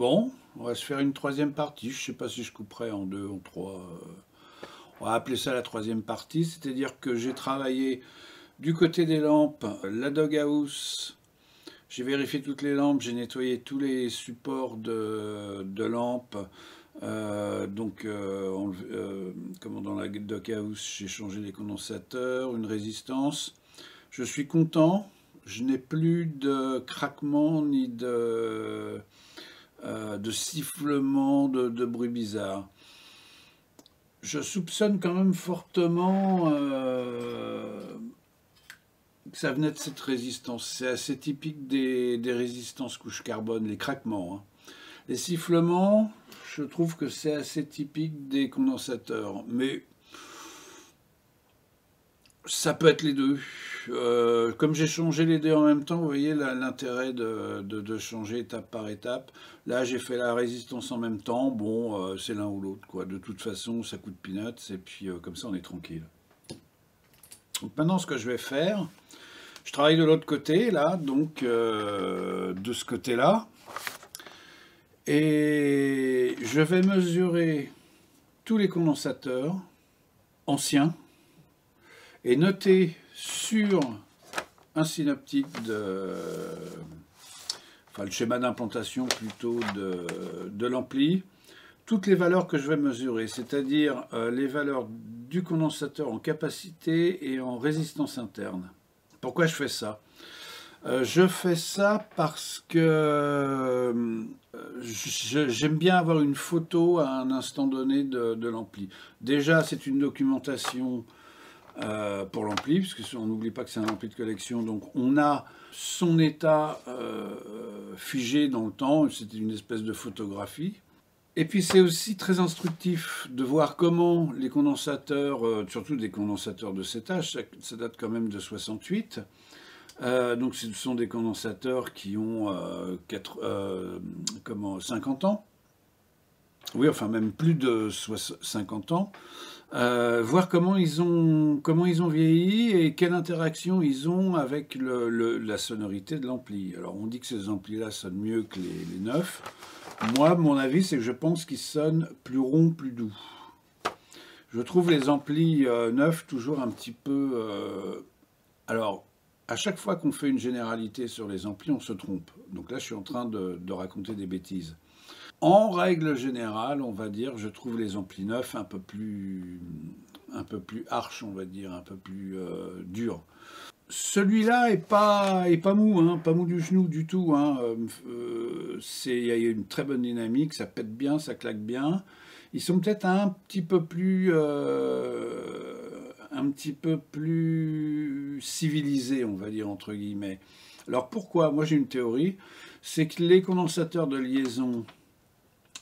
Bon, on va se faire une troisième partie. Je ne sais pas si je couperai en deux, en trois. On va appeler ça la troisième partie. C'est-à-dire que j'ai travaillé du côté des lampes, la doghouse. J'ai vérifié toutes les lampes, j'ai nettoyé tous les supports de lampes. Comme dans la doghouse, j'ai changé les condensateurs, une résistance. Je suis content. Je n'ai plus de craquement ni de sifflement, de bruit bizarre. Je soupçonne quand même fortement que ça venait de cette résistance. C'est assez typique des résistances couche carbone, les craquements, hein. Les sifflements, je trouve que c'est assez typique des condensateurs. Mais ça peut être les deux. Comme j'ai changé les deux en même temps, vous voyez l'intérêt de changer étape par étape. Là, j'ai fait la résistance en même temps. Bon, c'est l'un ou l'autre, quoi. De toute façon, ça coûte peanuts et puis comme ça, on est tranquille. Donc maintenant, ce que je vais faire, je travaille de l'autre côté, là, donc de ce côté-là. Et je vais mesurer tous les condensateurs anciens et noter sur un synoptique enfin le schéma d'implantation plutôt de l'ampli, toutes les valeurs que je vais mesurer, c'est-à-dire les valeurs du condensateur en capacité et en résistance interne. Pourquoi je fais ça? Je fais ça parce que j'aime bien avoir une photo à un instant donné de l'ampli. Déjà, c'est une documentation pour l'ampli, puisque on n'oublie pas que c'est un ampli de collection, donc on a son état figé dans le temps, c'est une espèce de photographie. Et puis c'est aussi très instructif de voir comment les condensateurs, surtout des condensateurs de cet âge, ça date quand même de 68, donc ce sont des condensateurs qui ont 50 ans, oui, enfin même plus de 50 ans, voir comment ils ont vieilli et quelle interaction ils ont avec la sonorité de l'ampli. Alors on dit que ces amplis-là sonnent mieux que les neufs. Moi, mon avis, c'est que je pense qu'ils sonnent plus ronds, plus doux. Je trouve les amplis neufs toujours un petit peu... Alors, à chaque fois qu'on fait une généralité sur les amplis, on se trompe. Donc là, je suis en train de raconter des bêtises. En règle générale, on va dire, je trouve les amplis neufs un peu plus arches, on va dire, un peu plus durs. Celui-là est pas mou, hein, pas mou du genou du tout, hein. Il y a une très bonne dynamique, ça pète bien, ça claque bien. Ils sont peut-être un petit peu plus civilisés, on va dire entre guillemets. Alors pourquoi? Moi j'ai une théorie, c'est que les condensateurs de liaison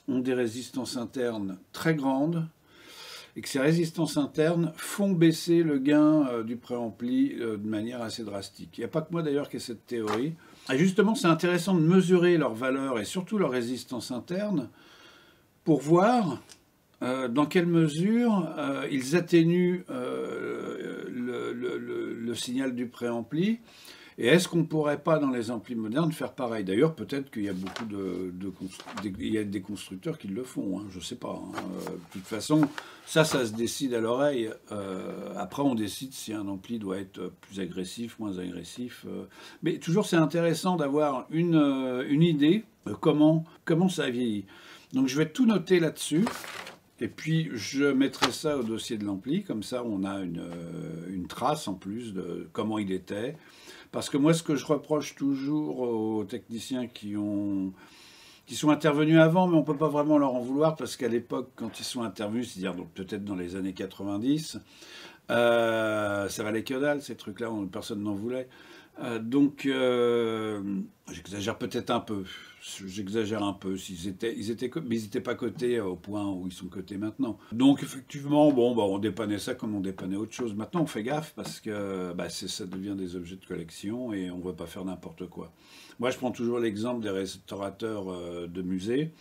ont des résistances internes très grandes et que ces résistances internes font baisser le gain du préampli de manière assez drastique. Il n'y a pas que moi d'ailleurs qui ai cette théorie. Et justement, c'est intéressant de mesurer leurs valeurs et surtout leur résistance interne pour voir dans quelle mesure ils atténuent le signal du préampli. Et est-ce qu'on ne pourrait pas, dans les amplis modernes, faire pareil? D'ailleurs, peut-être qu'il y a beaucoup il y a des constructeurs qui le font, hein, je ne sais pas, hein. De toute façon, ça se décide à l'oreille. Après, on décide si un ampli doit être plus agressif, moins agressif. Mais toujours, c'est intéressant d'avoir une idée de comment ça a vieilli. Donc, je vais tout noter là-dessus. Et puis, je mettrai ça au dossier de l'ampli. Comme ça, on a une trace en plus de comment il était. Parce que moi, ce que je reproche toujours aux techniciens qui sont intervenus avant, mais on ne peut pas vraiment leur en vouloir, parce qu'à l'époque, quand ils sont intervenus, c'est-à-dire peut-être dans les années 90, ça valait que dalle, ces trucs-là, personne n'en voulait. J'exagère peut-être un peu. J'exagère un peu. Mais ils n'étaient pas cotés au point où ils sont cotés maintenant. Donc effectivement, bon, bah, on dépannait ça comme on dépannait autre chose. Maintenant, on fait gaffe parce que ça devient des objets de collection et on ne veut pas faire n'importe quoi. Moi, je prends toujours l'exemple des restaurateurs de musées.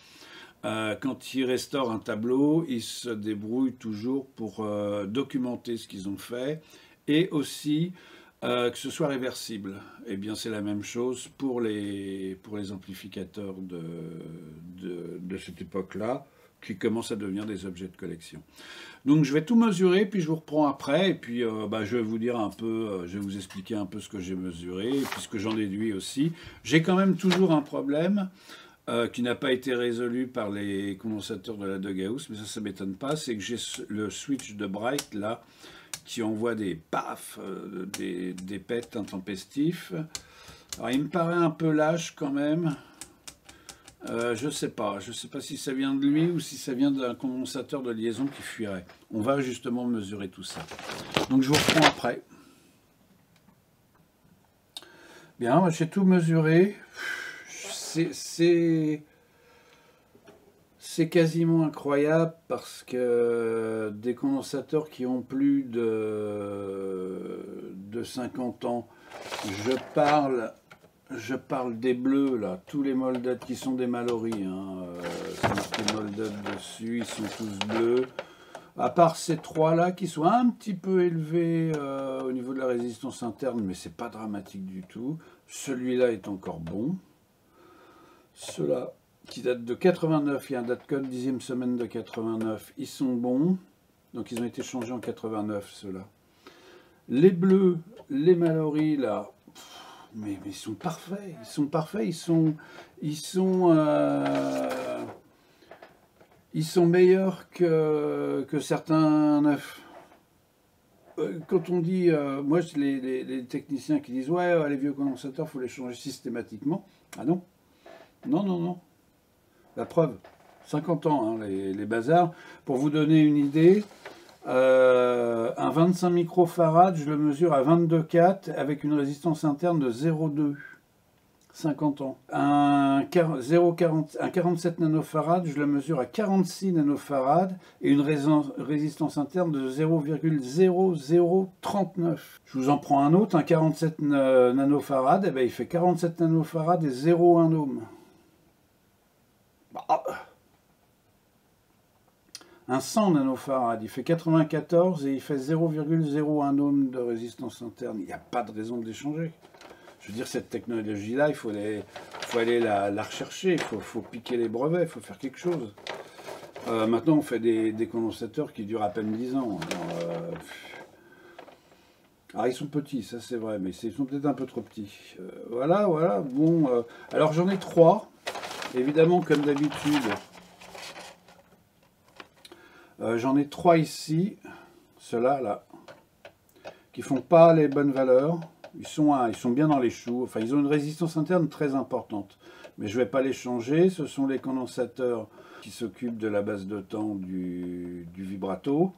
Quand ils restaurent un tableau, ils se débrouillent toujours pour documenter ce qu'ils ont fait et aussi Que ce soit réversible. Eh bien, c'est la même chose pour les amplificateurs de cette époque-là, qui commencent à devenir des objets de collection. Donc, je vais tout mesurer, puis je vous reprends après, et puis bah, je vais vous dire un peu, je vais vous expliquer un peu ce que j'ai mesuré, et puis ce que j'en déduis aussi. J'ai quand même toujours un problème qui n'a pas été résolu par les condensateurs de la de Gauss, mais ça ne m'étonne pas, c'est que j'ai le switch de Bright, là, qui envoie des paf, des pets intempestifs. Alors il me paraît un peu lâche quand même. Je sais pas si ça vient de lui ou si ça vient d'un condensateur de liaison qui fuirait. On va justement mesurer tout ça. Donc je vous reprends après. Bien, j'ai tout mesuré. C'est quasiment incroyable parce que des condensateurs qui ont plus de 50 ans, je parle des bleus là, tous les Molded qui sont des Mallory, hein, c'est marqué Molded dessus, ils sont tous bleus. À part ces trois là qui sont un petit peu élevés au niveau de la résistance interne, mais c'est pas dramatique du tout. Celui-là est encore bon. Ceux-là qui datent de 89, il y a un date code 10e semaine de 89, ils sont bons, donc ils ont été changés en 89 ceux-là. Les bleus, les Mallory là, mais ils sont parfaits, ils sont meilleurs que certains neufs. Quand on dit, moi les techniciens qui disent ouais les vieux condensateurs faut les changer systématiquement, ah non, non. La preuve, 50 ans, hein, les bazars. Pour vous donner une idée, un 25 microfarad, je le mesure à 22,4 avec une résistance interne de 0,2. 50 ans. Un 47 nanofarad, je le mesure à 46 nanofarad et une résistance interne de 0,0039. Je vous en prends un autre, un 47 nanofarad, et ben il fait 47 nanofarad et 0,1 ohm. Un 100 nanofarad, il fait 94 et il fait 0,01 ohm de résistance interne. Il n'y a pas de raison de les changer. Je veux dire, cette technologie-là, il faut aller la rechercher, il faut piquer les brevets, il faut faire quelque chose. Maintenant, on fait des condensateurs qui durent à peine 10 ans. Alors, ils sont petits, ça c'est vrai, mais ils sont peut-être un peu trop petits. Voilà. Bon, alors j'en ai 3. Évidemment, comme d'habitude, j'en ai 3 ici, ceux-là, là, qui font pas les bonnes valeurs. Ils sont bien dans les choux, enfin ils ont une résistance interne très importante. Mais je ne vais pas les changer, ce sont les condensateurs qui s'occupent de la base de temps du vibrato.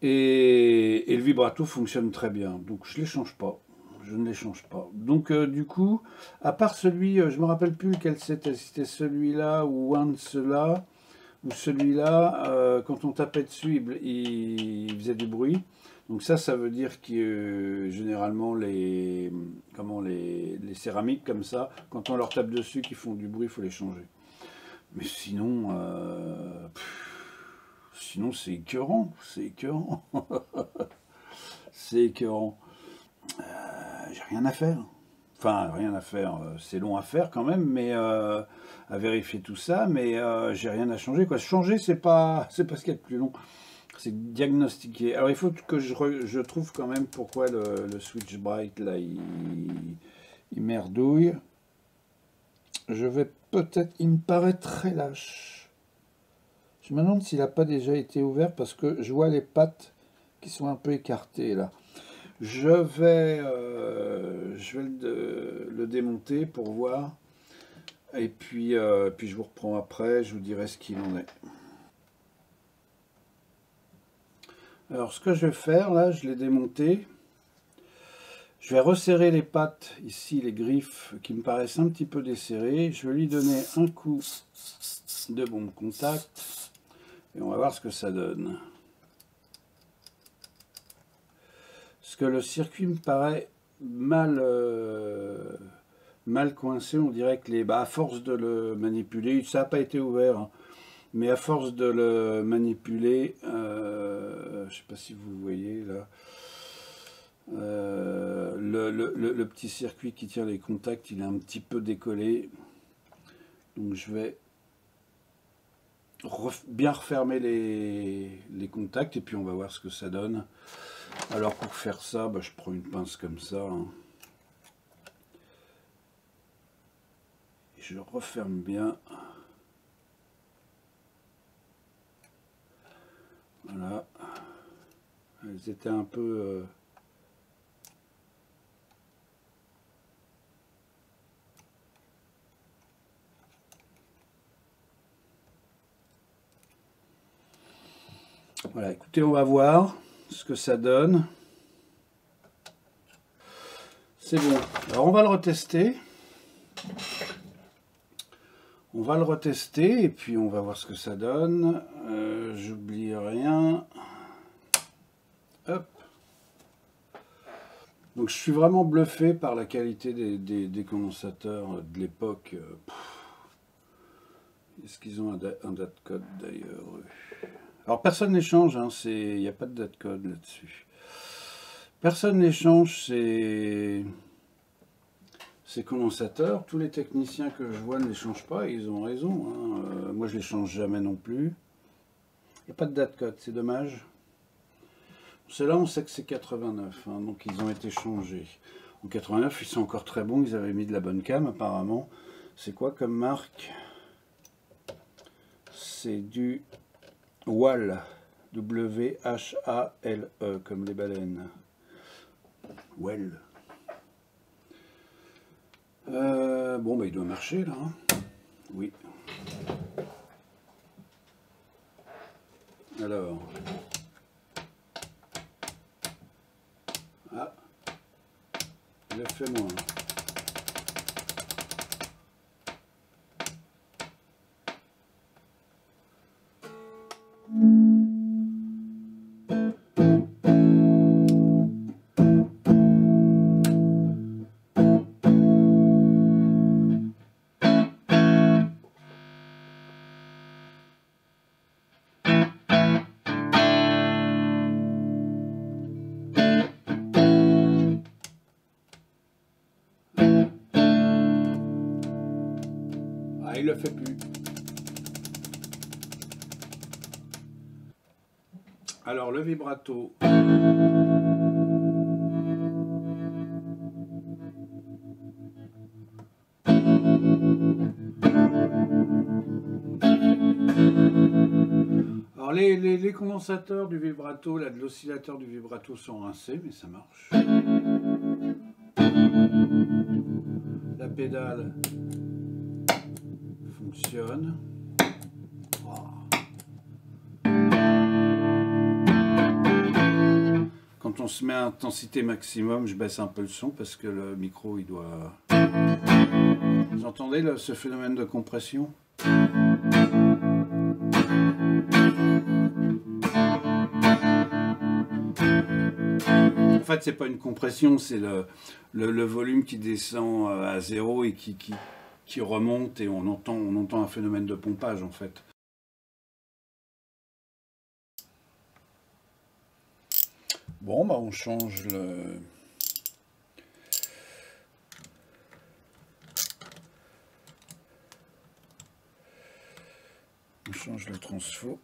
Et le vibrato fonctionne très bien, donc je ne les change pas. Je ne les change pas. Donc du coup, à part celui, je ne me rappelle plus lequel c'était, si c'était celui-là ou un de ceux-là, ou celui-là, quand on tapait dessus, il faisait du bruit. Donc ça veut dire que généralement les céramiques comme ça, quand on leur tape dessus, qui font du bruit, il faut les changer. Mais sinon, sinon c'est écœurant, c'est écœurant. C'est écœurant. J'ai rien à faire. Enfin, rien à faire, c'est long à faire quand même, mais à vérifier tout ça, mais j'ai rien à changer, quoi. Changer, c'est pas ce qu'il y a de plus long. C'est diagnostiquer. Alors il faut que je trouve quand même pourquoi le switch bright là il merdouille. Je vais peut-être, il me paraît très lâche. Je me demande s'il n'a pas déjà été ouvert parce que je vois les pattes qui sont un peu écartées là. Je vais le démonter pour voir. Et puis je vous reprends après, je vous dirai ce qu'il en est. Alors ce que je vais faire là, je l'ai démonté. Je vais resserrer les pattes, ici les griffes qui me paraissent un petit peu desserrées. Je vais lui donner un coup de bombe contact et on va voir ce que ça donne. Parce que le circuit me paraît mal coincé, on dirait que à force de le manipuler, ça n'a pas été ouvert, hein, mais à force de le manipuler, je ne sais pas si vous voyez là, Le petit circuit qui tient les contacts, il est un petit peu décollé. Donc je vais bien refermer les contacts et puis on va voir ce que ça donne. Alors pour faire ça, bah, je prends une pince comme ça. Hein. Et je referme bien. Voilà. Elles étaient un peu... Voilà, écoutez, on va voir ce que ça donne. C'est bon. Alors on va le retester. On va le retester et puis on va voir ce que ça donne. J'oublie rien. Hop. Donc je suis vraiment bluffé par la qualité des condensateurs de l'époque. Est-ce qu'ils ont un date code d'ailleurs? Alors personne n'échange, hein, il n'y a pas de date code là-dessus. Personne n'échange ces condensateurs. Tous les techniciens que je vois ne les changent pas et ils ont raison. Hein. Moi je les change jamais non plus. Il n'y a pas de date code, c'est dommage. Ceux-là on sait que c'est 89, hein, donc ils ont été changés. En 89 ils sont encore très bons, ils avaient mis de la bonne cam apparemment. C'est quoi comme marque? C'est du WHAL, W-H-A-L-E, comme les baleines. Well. Bon, bah il doit marcher là. Hein. Oui. Alors. Ah. Il a fait moins. Il le fait plus. Alors le vibrato. Alors les condensateurs du vibrato, là, de l'oscillateur du vibrato sont rincés, mais ça marche. La pédale fonctionne. Quand on se met à intensité maximum, je baisse un peu le son parce que le micro il doit... Vous entendez ce phénomène de compression? En fait, c'est pas une compression, c'est le volume qui descend à zéro et qui remonte et on entend un phénomène de pompage en fait. Bon, bah on change le... On change le transfo.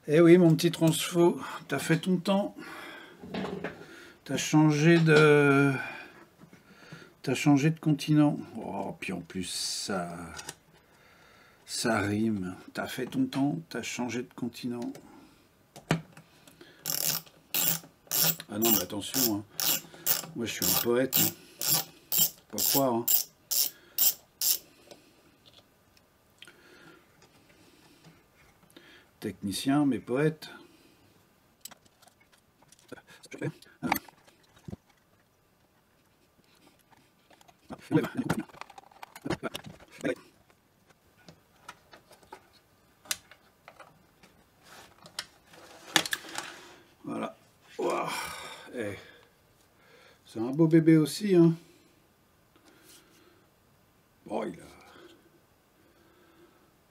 Eh oui, mon petit transfo, t'as fait ton temps. T'as changé de continent. Oh, puis en plus, ça rime. T'as fait ton temps, t'as changé de continent. Ah non, mais attention, hein. Moi je suis un poète. Hein. Pas croire. Hein. Technicien, mais poète. Voilà. Wow. Eh, c'est un beau bébé aussi, hein. Bon, de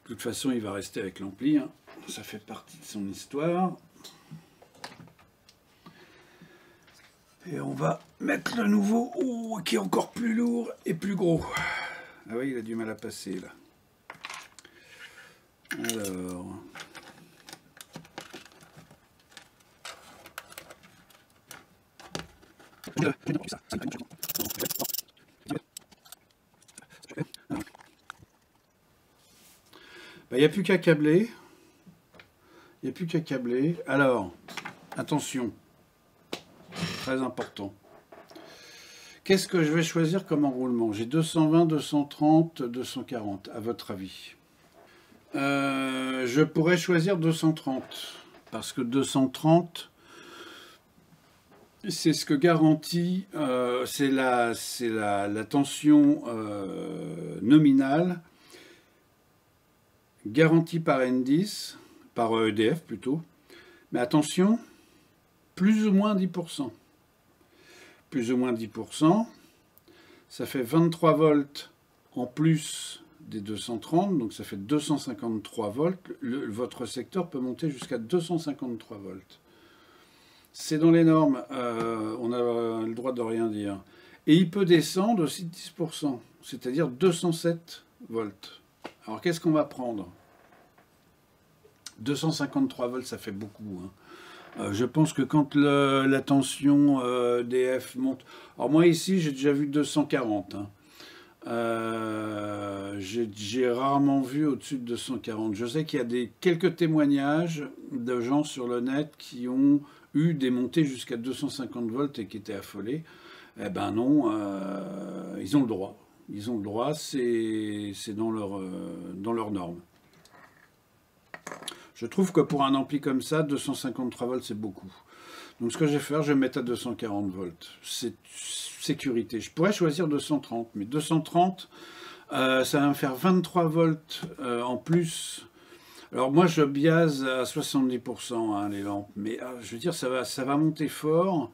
toute façon, il va rester avec l'ampli, hein. Ça fait partie de son histoire. Et on va mettre le nouveau, qui est encore plus lourd et plus gros. Ah oui, il a du mal à passer, là. Alors... Il n'y a plus qu'à câbler. Il n'y a plus qu'à câbler. Alors, attention, très important. Qu'est-ce que je vais choisir comme enroulement? J'ai 220, 230, 240, à votre avis? Je pourrais choisir 230, parce que 230, c'est ce que garantit, c'est la tension nominale garantie par N10, par EDF plutôt. Mais attention, plus ou moins 10%. Plus ou moins 10%, ça fait 23 volts en plus des 230, donc ça fait 253 volts. Votre secteur peut monter jusqu'à 253 volts. C'est dans les normes, on a le droit de rien dire. Et il peut descendre aussi de 10%, c'est-à-dire 207 volts. Alors qu'est-ce qu'on va prendre? 253 volts, ça fait beaucoup, hein. Je pense que quand la tension DF monte... Alors moi ici, j'ai déjà vu 240. Hein. J'ai rarement vu au-dessus de 240. Je sais qu'il y a quelques témoignages de gens sur le net qui ont eu des montées jusqu'à 250 volts et qui étaient affolés. Eh ben non, ils ont le droit. Ils ont le droit, c'est dans leurs normes. Je trouve que pour un ampli comme ça, 253 volts, c'est beaucoup. Donc ce que je vais faire, je vais mettre à 240 volts. C'est sécurité. Je pourrais choisir 230, mais 230, ça va me faire 23 volts en plus. Alors moi, je biase à 70%, hein, les lampes, mais je veux dire, ça va monter fort.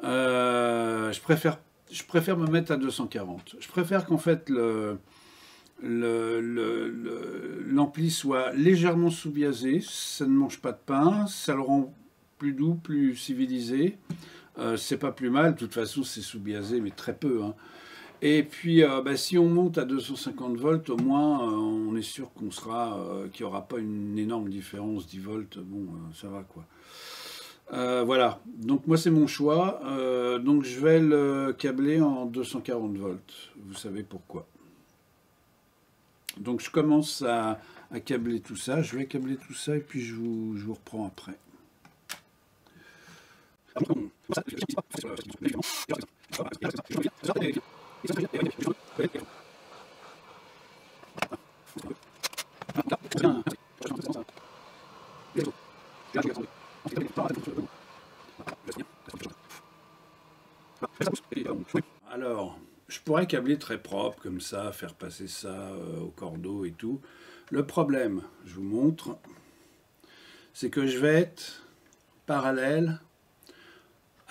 Je préfère me mettre à 240. Je préfère qu'en fait l'ampli soit légèrement sous-biasé, ça ne mange pas de pain, ça le rend plus doux, plus civilisé. C'est pas plus mal, de toute façon c'est sous-biasé, mais très peu, hein. Et puis si on monte à 250 volts, au moins on est sûr qu'il n'y aura pas une énorme différence, 10 volts, bon, ça va quoi. Voilà, donc moi c'est mon choix, donc je vais le câbler en 240 volts, vous savez pourquoi. Donc je commence à câbler tout ça, je vais câbler tout ça et puis je vous reprends après. Alors, je pourrais câbler très propre comme ça, faire passer ça au cordeau et tout. Le problème, je vous montre, c'est que je vais être parallèle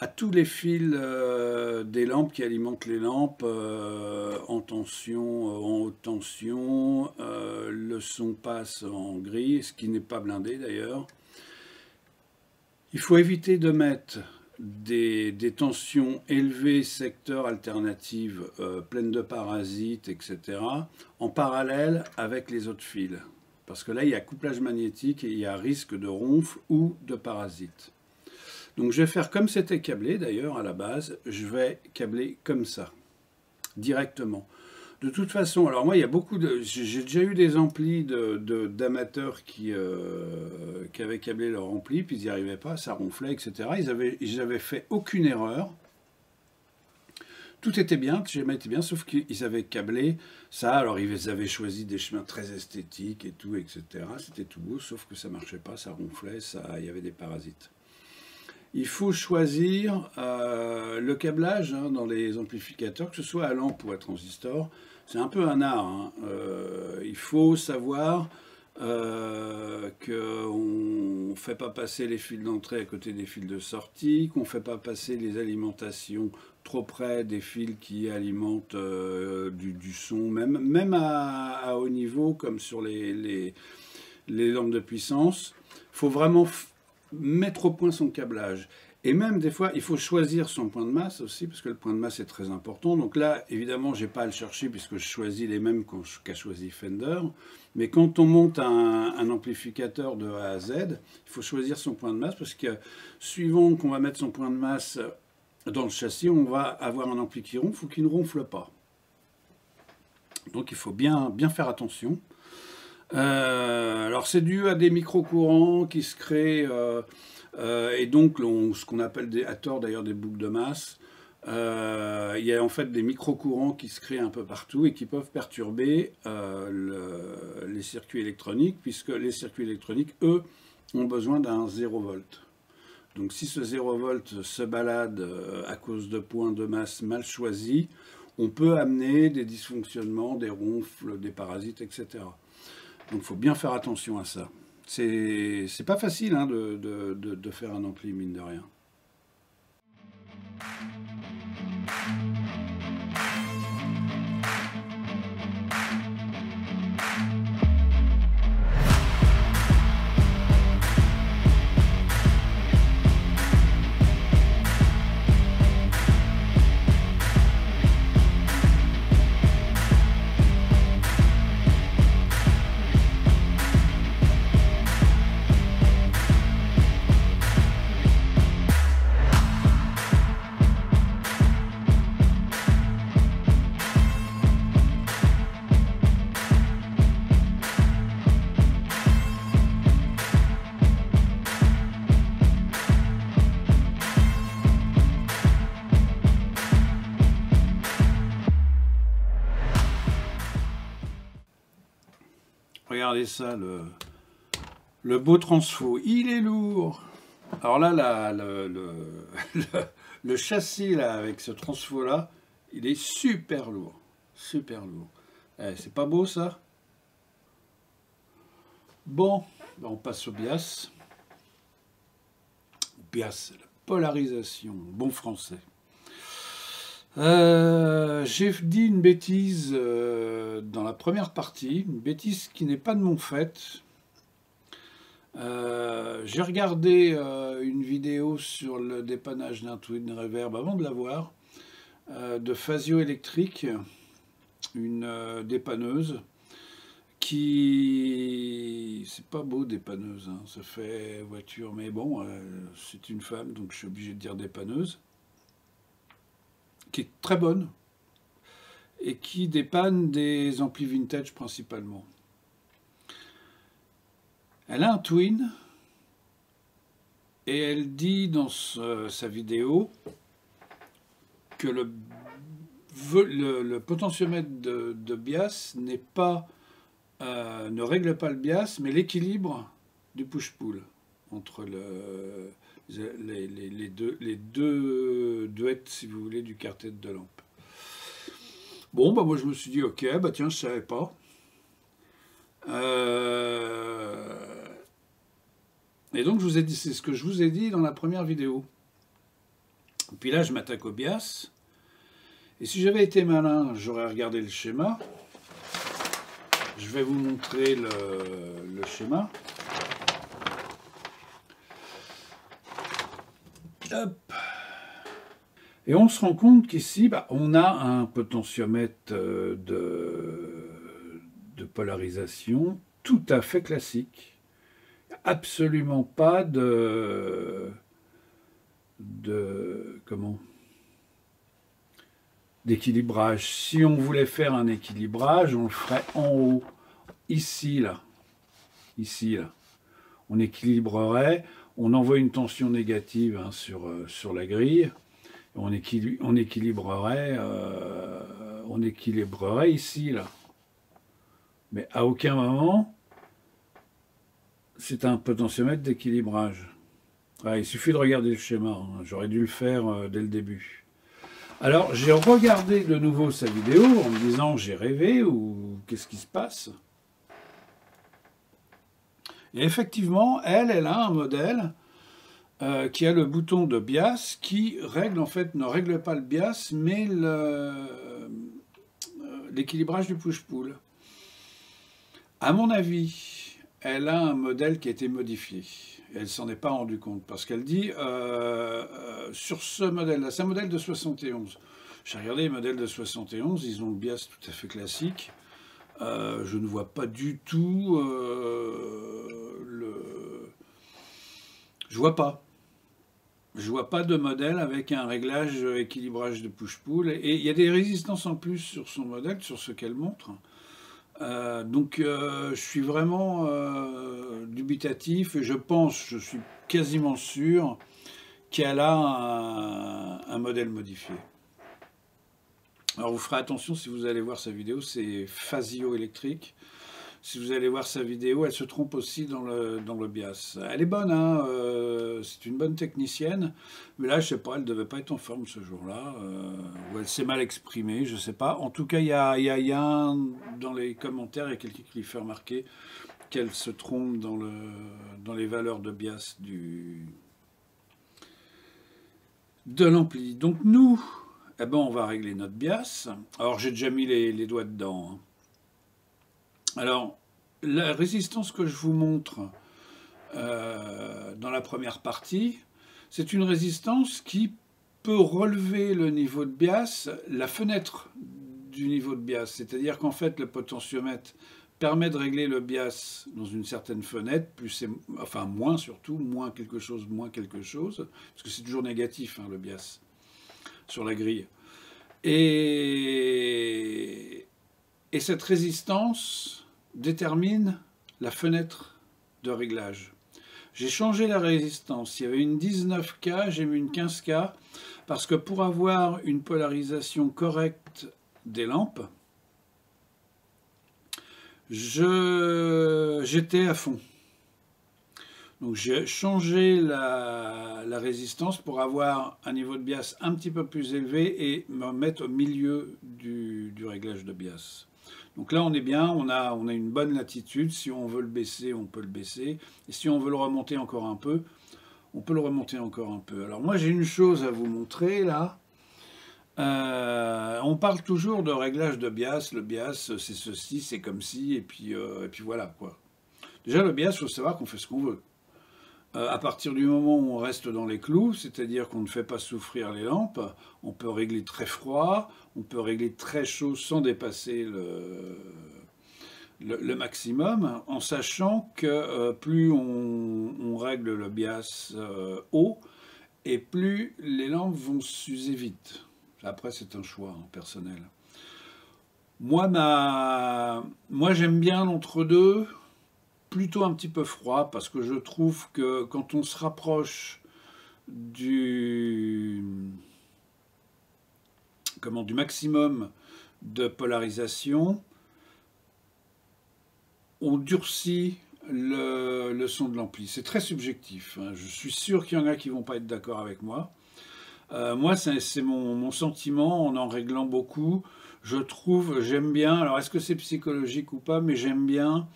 à tous les fils des lampes qui alimentent les lampes en tension, en haute tension. Le son passe en gris, ce qui n'est pas blindé d'ailleurs. Il faut éviter de mettre des tensions élevées, secteurs alternatives, pleines de parasites, etc., en parallèle avec les autres fils. Parce que là, il y a couplage magnétique et il y a risque de ronfle ou de parasites. Donc je vais faire comme c'était câblé d'ailleurs à la base, je vais câbler comme ça, directement. De toute façon, alors moi il y a j'ai déjà eu des amplis d'amateurs qui avaient câblé leur ampli, puis ils n'y arrivaient pas, ça ronflait, etc. Ils n'avaient fait aucune erreur. Tout était bien, le schéma était bien, sauf qu'ils avaient câblé ça, alors ils avaient choisi des chemins très esthétiques et tout, etc. C'était tout beau, sauf que ça ne marchait pas, ça ronflait, il y avait des parasites. Il faut choisir le câblage dans les amplificateurs, que ce soit à lampe ou à transistor. C'est un peu un art, hein. Il faut savoir qu'on fait pas passer les fils d'entrée à côté des fils de sortie, qu'on fait pas passer les alimentations trop près des fils qui alimentent du son, même à haut niveau, comme sur les lampes de puissance. Il faut vraiment mettre au point son câblage. Et même des fois, il faut choisir son point de masse aussi, parce que le point de masse est très important. Donc là, évidemment, je n'ai pas à le chercher puisque je choisis les mêmes qu'a choisi Fender. Mais quand on monte un amplificateur de A à Z, il faut choisir son point de masse, parce que suivant qu'on va mettre son point de masse dans le châssis, on va avoir un ampli qui ronfle ou qui ne ronfle pas. Donc il faut bien faire attention. Alors c'est dû à des micro-courants qui se créent... et donc, ce qu'on appelle à tort d'ailleurs des boucles de masse, il y a en fait des micro-courants qui se créent un peu partout et qui peuvent perturber les circuits électroniques, puisque les circuits électroniques, eux, ont besoin d'un 0 volt. Donc si ce 0 volt se balade à cause de points de masse mal choisis, on peut amener des dysfonctionnements, des ronfles, des parasites, etc. Donc il faut bien faire attention à ça. C'est pas facile hein, de faire un ampli, mine de rien. Regardez ça, le beau transfo, il est lourd. Alors là, le châssis là, avec ce transfo là, il est super lourd. Super lourd. C'est pas beau ça? Bon, on passe au bias. Bias, la polarisation, bon français. J'ai dit une bêtise dans la première partie, une bêtise qui n'est pas de mon fait. J'ai regardé une vidéo sur le dépannage d'un Twin Reverb avant de l'avoir, de Phasio Électrique, une dépanneuse qui... C'est pas beau dépanneuse, hein, ça fait voiture, mais bon, c'est une femme, donc je suis obligé de dire dépanneuse, qui est très bonne et qui dépanne des amplis vintage principalement. Elle a un Twin et elle dit dans sa vidéo que le potentiomètre de bias n'est pas, ne règle pas le bias, mais l'équilibre du push-pull entre les deux duets, si vous voulez, du quartet de lampe. Bon, bah moi je me suis dit, ok, bah tiens, je savais pas. Et donc je vous ai dit, c'est ce que je vous ai dit dans la première vidéo. Et puis là, je m'attaque au bias. Et si j'avais été malin, j'aurais regardé le schéma. Je vais vous montrer le schéma. Hop. Et on se rend compte qu'ici, bah, on a un potentiomètre de polarisation tout à fait classique. Absolument pas d'équilibrage. Si on voulait faire un équilibrage, on le ferait en haut, ici, là. Ici, là. On équilibrerait, on envoie une tension négative hein, sur la grille, on équilibrerait ici, là. Mais à aucun moment, c'est un potentiomètre d'équilibrage. Il suffit de regarder le schéma, hein. J'aurais dû le faire dès le début. Alors, j'ai regardé de nouveau sa vidéo en me disant j'ai rêvé ou qu'est-ce qui se passe? Et effectivement, elle a un modèle qui a le bouton de bias qui règle, en fait, ne règle pas le bias, mais l'équilibrage du push-pull. À mon avis, elle a un modèle qui a été modifié. Elle s'en est pas rendue compte parce qu'elle dit sur ce modèle-là, c'est un modèle de 71. J'ai regardé les modèles de 71, ils ont le bias tout à fait classique. Je ne vois pas du tout Je vois pas. Je vois pas de modèle avec un réglage équilibrage de push-pull. Et il y a des résistances en plus sur son modèle, sur ce qu'elle montre. Donc je suis vraiment dubitatif et je suis quasiment sûr qu'elle a un modèle modifié. Alors vous ferez attention si vous allez voir sa vidéo, c'est Fazio électrique. Si vous allez voir sa vidéo, elle se trompe aussi dans le bias. Elle est bonne, hein, c'est une bonne technicienne, mais là, je sais pas, elle devait pas être en forme ce jour-là, ou elle s'est mal exprimée, je sais pas. En tout cas, il y a dans les commentaires, il y a quelqu'un qui lui fait remarquer qu'elle se trompe dans les valeurs de bias de l'ampli. Donc nous, eh ben, on va régler notre bias. Alors j'ai déjà mis les doigts dedans, hein. Alors, la résistance que je vous montre dans la première partie, c'est une résistance qui peut relever le niveau de bias, la fenêtre du niveau de bias. C'est-à-dire qu'en fait, le potentiomètre permet de régler le bias dans une certaine fenêtre, enfin moins surtout, moins quelque chose, parce que c'est toujours négatif, hein, le bias, sur la grille. Et cette résistance détermine la fenêtre de réglage. J'ai changé la résistance. Il y avait une 19K, j'ai mis une 15K, parce que pour avoir une polarisation correcte des lampes, j'étais à fond. Donc j'ai changé la résistance pour avoir un niveau de bias un petit peu plus élevé et me mettre au milieu du réglage de bias. Donc là on est bien, on a une bonne latitude. Si on veut le baisser, on peut le baisser. Et si on veut le remonter encore un peu, on peut le remonter encore un peu. Alors moi j'ai une chose à vous montrer là. On parle toujours de réglage de bias. Le bias c'est ceci, c'est comme ci, et puis voilà quoi. Déjà le bias, il faut savoir qu'on fait ce qu'on veut. À partir du moment où on reste dans les clous, c'est-à-dire qu'on ne fait pas souffrir les lampes, on peut régler très froid, on peut régler très chaud sans dépasser le maximum, en sachant que plus on règle le bias haut, et plus les lampes vont s'user vite. Après, c'est un choix personnel. Moi j'aime bien l'entre-deux, plutôt un petit peu froid, parce que je trouve que quand on se rapproche du maximum de polarisation, on durcit le son de l'ampli. C'est très subjectif, hein. Je suis sûr qu'il y en a qui ne vont pas être d'accord avec moi. Moi, c'est mon sentiment en réglant beaucoup. J'aime bien, alors est-ce que c'est psychologique ou pas, mais j'aime bien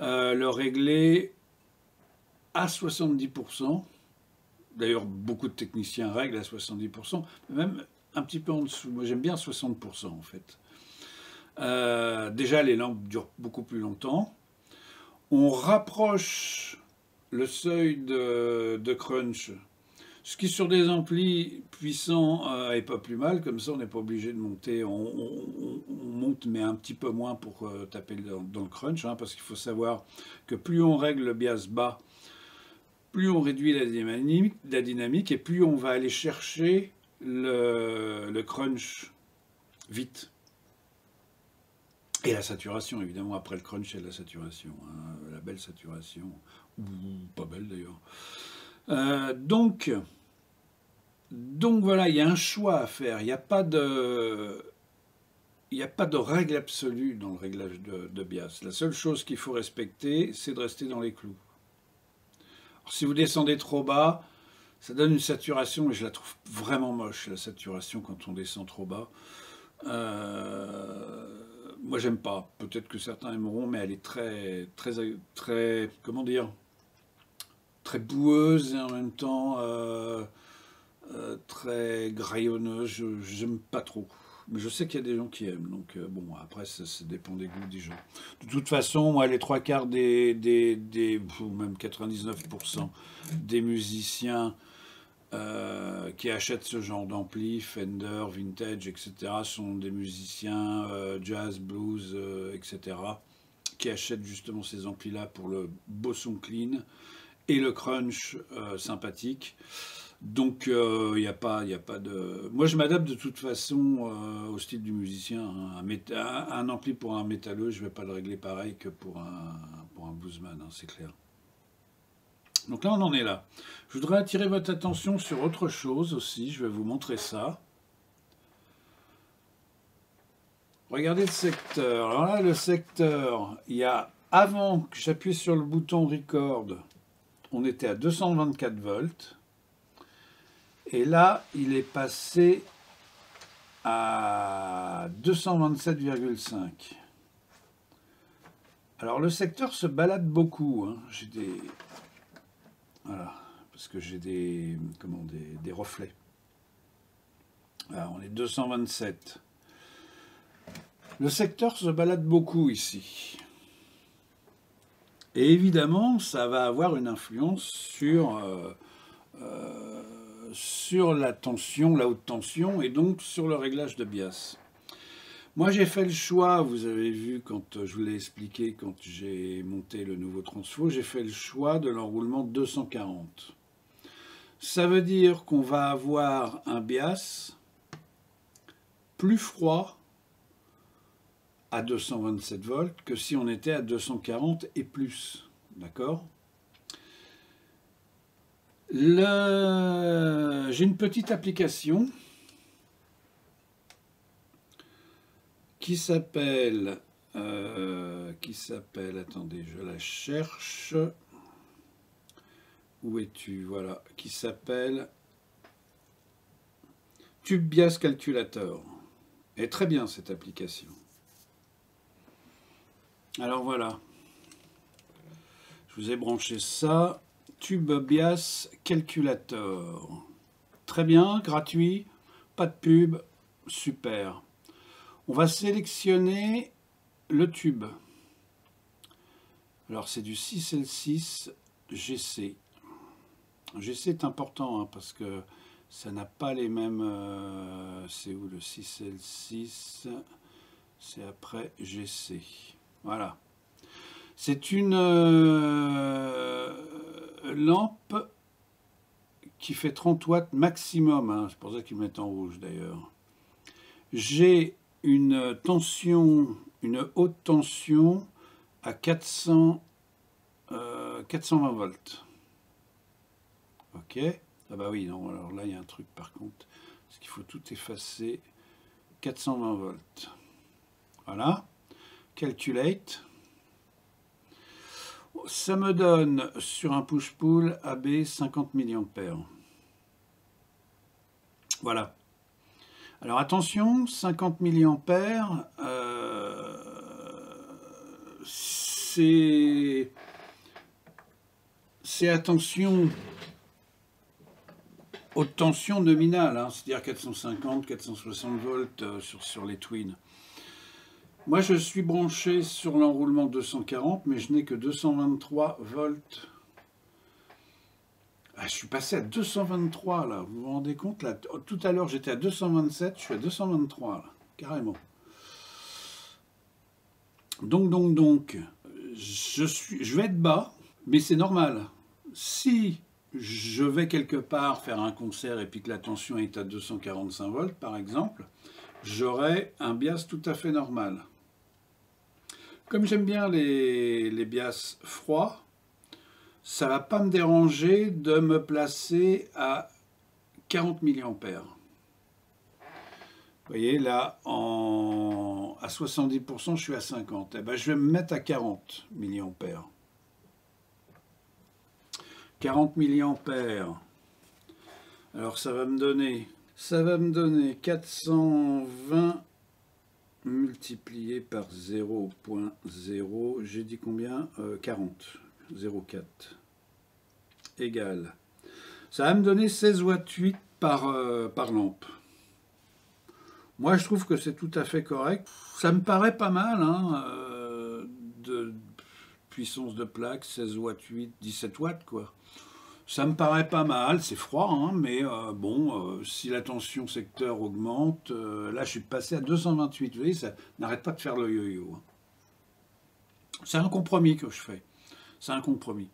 le régler à 70%. D'ailleurs, beaucoup de techniciens règlent à 70%, même un petit peu en dessous. Moi, j'aime bien 60% en fait. Déjà, les lampes durent beaucoup plus longtemps. On rapproche le seuil de crunch, ce qui sur des amplis puissants est pas plus mal. Comme ça, on n'est pas obligé de monter. On monte, mais un petit peu moins pour taper dans le crunch, hein, parce qu'il faut savoir que plus on règle le bias bas, plus on réduit la dynamique et plus on va aller chercher le crunch vite. Et la saturation, évidemment, après le crunch, c'est la saturation, hein, la belle saturation, ou pas belle d'ailleurs. Donc voilà, il y a un choix à faire. Il n'y a pas de règle absolue dans le réglage de bias. La seule chose qu'il faut respecter, c'est de rester dans les clous. Alors, si vous descendez trop bas, ça donne une saturation, mais je la trouve vraiment moche, la saturation, quand on descend trop bas. moi j'aime pas. Peut-être que certains aimeront, mais elle est très, comment dire, très boueuse et en même temps très graillonneuse. J'aime pas trop. Mais je sais qu'il y a des gens qui aiment. Donc bon, après ça dépend des goûts des gens. De toute façon, moi les trois quarts ou même 99% des musiciens qui achètent ce genre d'ampli, Fender, Vintage, etc., sont des musiciens jazz, blues, etc., qui achètent justement ces amplis-là pour le beau son clean et le crunch sympathique. Donc y a pas de... Moi je m'adapte de toute façon au style du musicien. Hein. Un ampli pour un métalleux, je ne vais pas le régler pareil que pour un bluesman, hein, c'est clair. Donc là, on en est là. Je voudrais attirer votre attention sur autre chose aussi. Je vais vous montrer ça. Regardez le secteur. Alors là, le secteur, il y a, avant que j'appuie sur le bouton Record, on était à 224 volts. Et là, il est passé à 227,5. Alors le secteur se balade beaucoup. Hein. J'ai des... Voilà, parce que j'ai des reflets. Alors, on est 227. Le secteur se balade beaucoup ici. Et évidemment, ça va avoir une influence sur la tension, la haute tension, et donc sur le réglage de bias. Moi, j'ai fait le choix, vous avez vu quand je vous l'ai expliqué, quand j'ai monté le nouveau transfo, j'ai fait le choix de l'enroulement 240. Ça veut dire qu'on va avoir un bias plus froid à 227 volts que si on était à 240 et plus. D'accord ? J'ai une petite application qui s'appelle, attendez, je la cherche. Où es-tu? Voilà, qui s'appelle Tube Bias Calculator. Elle est très bien cette application. Alors voilà, je vous ai branché ça. Tube Bias Calculator. Très bien, gratuit, pas de pub, super. On va sélectionner le tube. Alors c'est du 6L6 GC. GC est important hein, parce que ça n'a pas les mêmes... c'est où le 6L6? C'est après GC. Voilà. C'est une lampe qui fait 30 watts maximum. Hein. C'est pour ça qu'ils mettent en rouge d'ailleurs. J'ai une tension, une haute tension à 420 volts. Ok. Ah bah oui, non, alors là il y a un truc par contre, parce qu'il faut tout effacer. 420 volts. Voilà. Calculate. Ça me donne sur un push-pull AB 50 mA. Voilà. Alors attention, 50 mA, c'est attention haute tension nominale, hein, c'est-à-dire 450, 460 volts sur les Twin. Moi, je suis branché sur l'enroulement 240, mais je n'ai que 223 volts. Ah, je suis passé à 223, là. Vous vous rendez compte, là? Tout à l'heure, j'étais à 227, je suis à 223, là. Carrément. Donc, je vais être bas, mais c'est normal. Si je vais quelque part faire un concert et puis que la tension est à 245 volts, par exemple, j'aurai un bias tout à fait normal. Comme j'aime bien les bias froids, ça ne va pas me déranger de me placer à 40 mA. Vous voyez, là, à 70%, je suis à 50. Eh ben, je vais me mettre à 40 mA. 40 mA. Alors, ça va me donner 420 multiplié par 0.0, j'ai dit combien 40, 0,4, égale. Ça va me donner 16 watts 8 par lampe. Moi, je trouve que c'est tout à fait correct. Ça me paraît pas mal, hein, de puissance de plaque, 16 watts 8, 17 watts, quoi. Ça me paraît pas mal, c'est froid, hein, mais bon, si la tension secteur augmente, là je suis passé à 228, vous voyez, ça n'arrête pas de faire le yo-yo. Hein. C'est un compromis que je fais, c'est un compromis.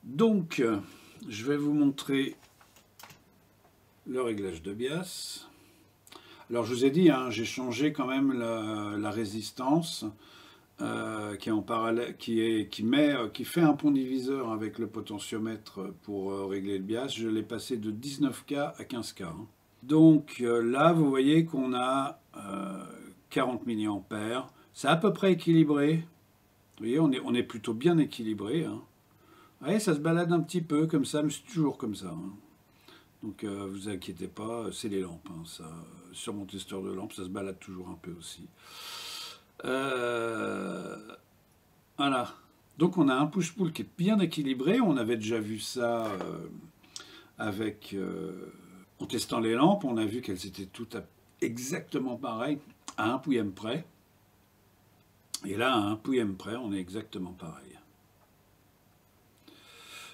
Donc, je vais vous montrer le réglage de bias. Alors je vous ai dit, hein, j'ai changé quand même la résistance. Qui est en parallèle, qui fait un pont diviseur avec le potentiomètre pour régler le bias. Je l'ai passé de 19K à 15K. Hein. Donc là, vous voyez qu'on a 40 mA. C'est à peu près équilibré. Vous voyez, on est plutôt bien équilibré. Hein. Vous voyez, ça se balade un petit peu comme ça, mais c'est toujours comme ça. Hein. Donc vous inquiétez pas, c'est les lampes. Hein, ça, sur mon testeur de lampes, ça se balade toujours un peu aussi. Voilà. Donc on a un push-pull qui est bien équilibré. On avait déjà vu ça en testant les lampes. On a vu qu'elles étaient toutes exactement pareilles à un pouillem près. Et là, à un pouillem près, on est exactement pareil.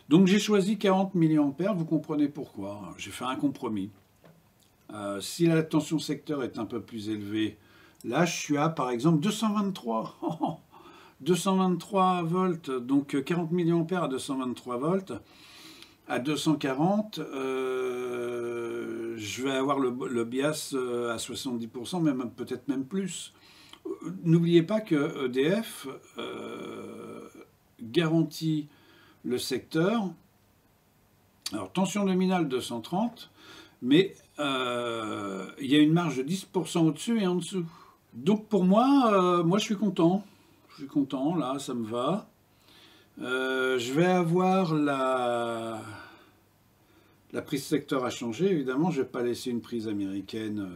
Donc j'ai choisi 40 mA. Vous comprenez pourquoi. J'ai fait un compromis. Si la tension secteur est un peu plus élevée, là, je suis à, par exemple, 223. 223 volts, donc 40 mA à 223 volts. À 240, je vais avoir le bias à 70%, même peut-être même plus. N'oubliez pas que EDF garantit le secteur. Alors, tension nominale 230, mais il y a une marge de 10% au-dessus et en dessous. Donc pour moi, je suis content. Je suis content, là, ça me va. Je vais avoir la prise secteur à changer, évidemment. Je ne vais pas laisser une prise américaine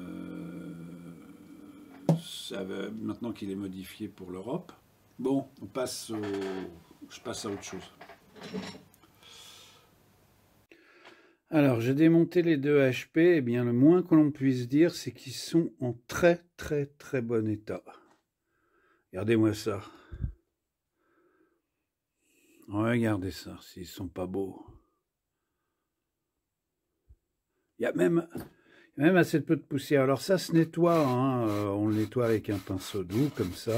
maintenant qu'il est modifié pour l'Europe. Bon, je passe à autre chose. Alors, j'ai démonté les deux HP. Eh bien, le moins que l'on puisse dire, c'est qu'ils sont en très, très, très bon état. Regardez-moi ça. Regardez ça, s'ils sont pas beaux. Il y a même assez peu de poussière. Alors ça se nettoie, hein. On le nettoie avec un pinceau doux, comme ça.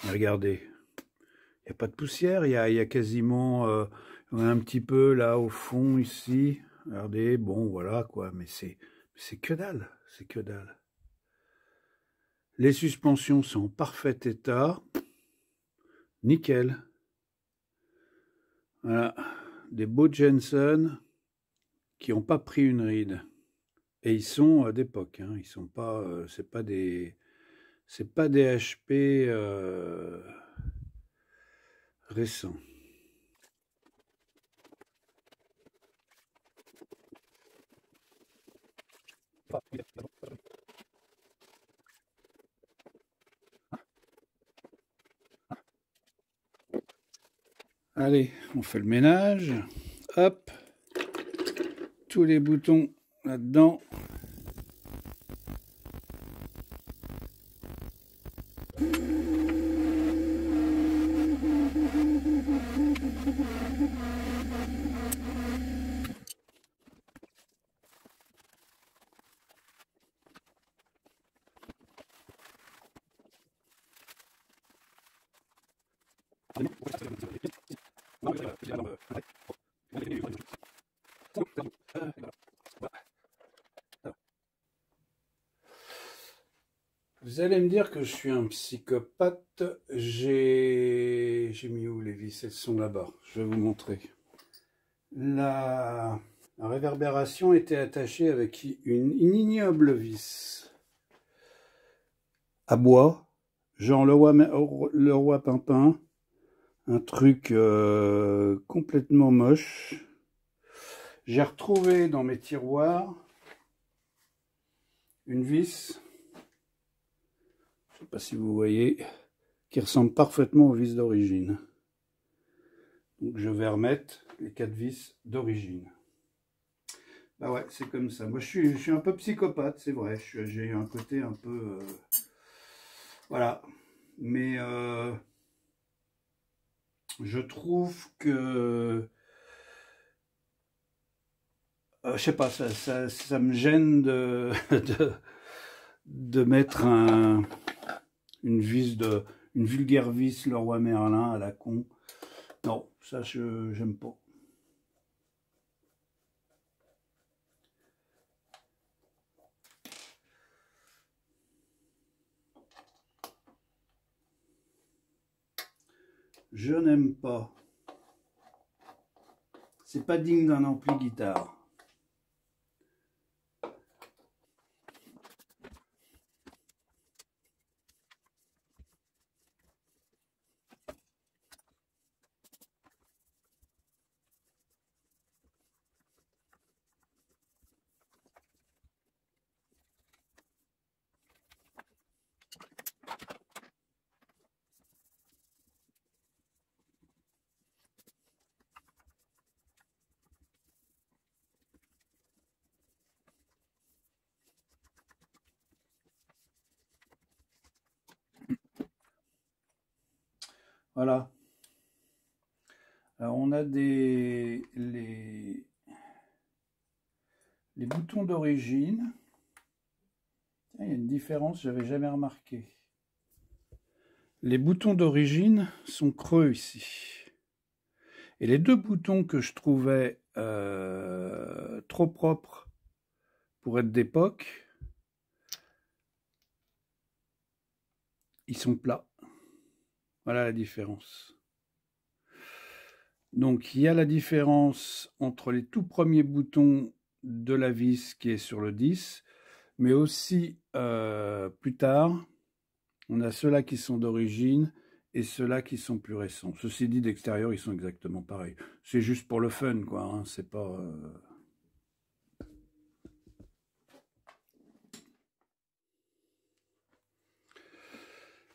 Et regardez, il n'y a pas de poussière, il y a quasiment un petit peu là au fond, ici. Regardez, bon, voilà, quoi, mais c'est que dalle, c'est que dalle. Les suspensions sont en parfait état. Nickel. Voilà, des beaux Jensen qui n'ont pas pris une ride. Et ils sont d'époque, hein. Ils sont pas, c'est pas des HP récents. Allez, on fait le ménage. Hop, tous les boutons là-dedans. Vous allez me dire que je suis un psychopathe. J'ai mis où les vis? Elles sont là-bas. Je vais vous montrer. La réverbération était attachée avec une ignoble vis à bois, genre le roi Pimpin. Un truc complètement moche. J'ai retrouvé dans mes tiroirs une vis, je ne sais pas si vous voyez, qui ressemble parfaitement aux vis d'origine. Donc je vais remettre les 4 vis d'origine. Bah ouais, c'est comme ça. Moi je suis un peu psychopathe, c'est vrai. J'ai un côté un peu... voilà. Mais je trouve que... je sais pas, ça me gêne de mettre une vulgaire vis Leroy Merlin à la con. Non, ça j'aime pas. Je n'aime pas. C'est pas digne d'un ampli guitare. Voilà. Alors on a les boutons d'origine. Il y a une différence, j'avais jamais remarqué. Les boutons d'origine sont creux ici. Et les deux boutons que je trouvais trop propres pour être d'époque, ils sont plats. Voilà la différence. Donc il y a la différence entre les tout premiers boutons de la vis qui est sur le 10, mais aussi plus tard, on a ceux-là qui sont d'origine et ceux-là qui sont plus récents. Ceci dit, d'extérieur, ils sont exactement pareils. C'est juste pour le fun, quoi. Hein, c'est pas...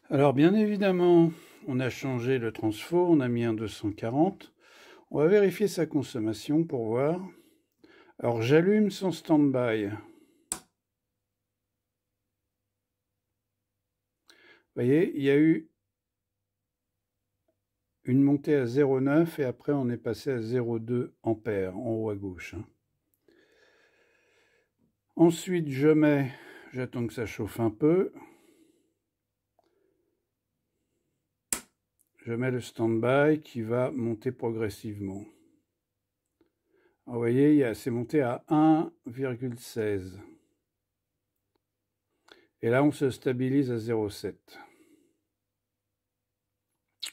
Alors, bien évidemment, on a changé le transfo, on a mis un 240. On va vérifier sa consommation pour voir. Alors, j'allume son stand-by. Vous voyez, il y a eu une montée à 0,9 et après on est passé à 0,2 ampères en haut à gauche. Ensuite, j'attends que ça chauffe un peu. Je mets le stand-by qui va monter progressivement. Alors, vous voyez, c'est monté à 1,16. Et là, on se stabilise à 0,7.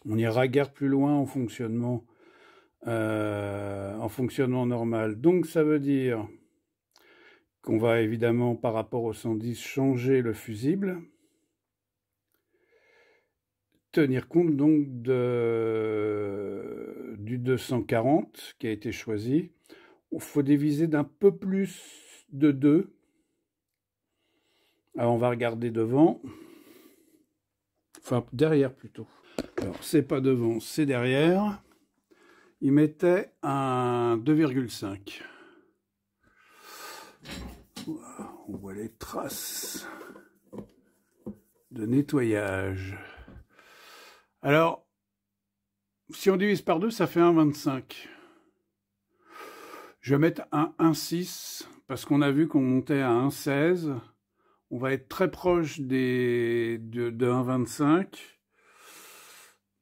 On ira guère plus loin en fonctionnement normal. Donc, ça veut dire qu'on va évidemment, par rapport au 110, changer le fusible. Tenir compte donc du 240 qui a été choisi. Il faut des visées d'un peu plus de 2. Alors on va regarder devant. Enfin derrière plutôt. Alors c'est pas devant, c'est derrière. Il mettait un 2,5. On voit les traces de nettoyage. Alors, si on divise par 2, ça fait 1,25. Je vais mettre un 1,6 parce qu'on a vu qu'on montait à 1,16. On va être très proche de 1,25.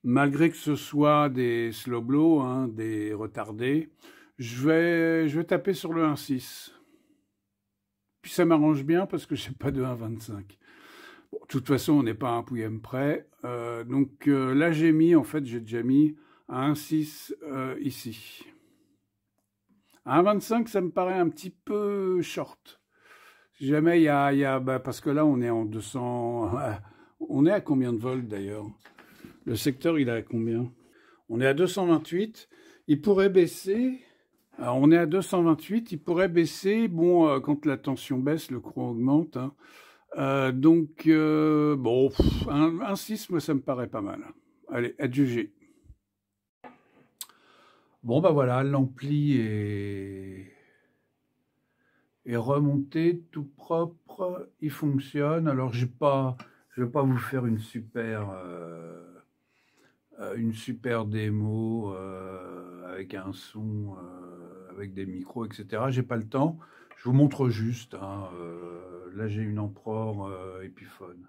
Malgré que ce soit des slow blow, hein, des retardés, je vais taper sur le 1,6. Puis ça m'arrange bien parce que je n'ai pas de 1,25. Bon, de toute façon, on n'est pas à un pouillème près. Donc là, j'ai déjà mis à 1,6 ici. À 1,25, ça me paraît un petit peu short. Si jamais il y a parce que là, on est en 200... On est à combien de volts d'ailleurs? Le secteur, il est à combien? On est à 228. Il pourrait baisser Alors, on est à 228, il pourrait baisser. Bon, quand la tension baisse, le courant augmente, hein. Donc, bon, un 6, moi, ça me paraît pas mal. Allez, à juger. Bon, bah voilà, l'ampli est remonté, tout propre, il fonctionne. Alors, je vais pas vous faire une super démo avec un son, avec des micros, etc. J'ai pas le temps. Je vous montre juste, hein, là, j'ai une Emperor Epiphone.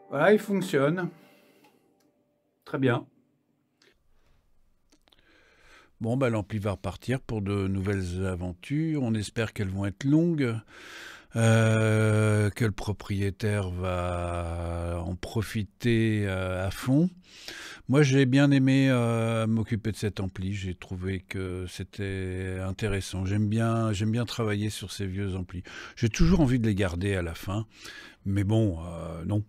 Voilà, il fonctionne. Très bien. Bon, bah, l'ampli va repartir pour de nouvelles aventures. On espère qu'elles vont être longues, que le propriétaire va en profiter à fond. Moi, j'ai bien aimé m'occuper de cet ampli. J'ai trouvé que c'était intéressant. J'aime bien travailler sur ces vieux amplis. J'ai toujours envie de les garder à la fin. Mais bon, non,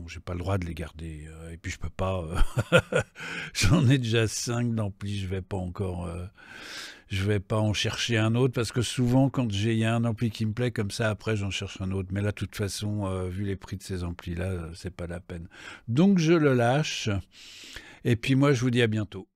j'ai pas le droit de les garder. Et puis je peux pas. J'en ai déjà 5 d'amplis, je vais pas en chercher un autre parce que souvent quand il y a un ampli qui me plaît comme ça, après j'en cherche un autre. Mais là, de toute façon, vu les prix de ces amplis là, c'est pas la peine. Donc je le lâche. Et puis moi, je vous dis à bientôt.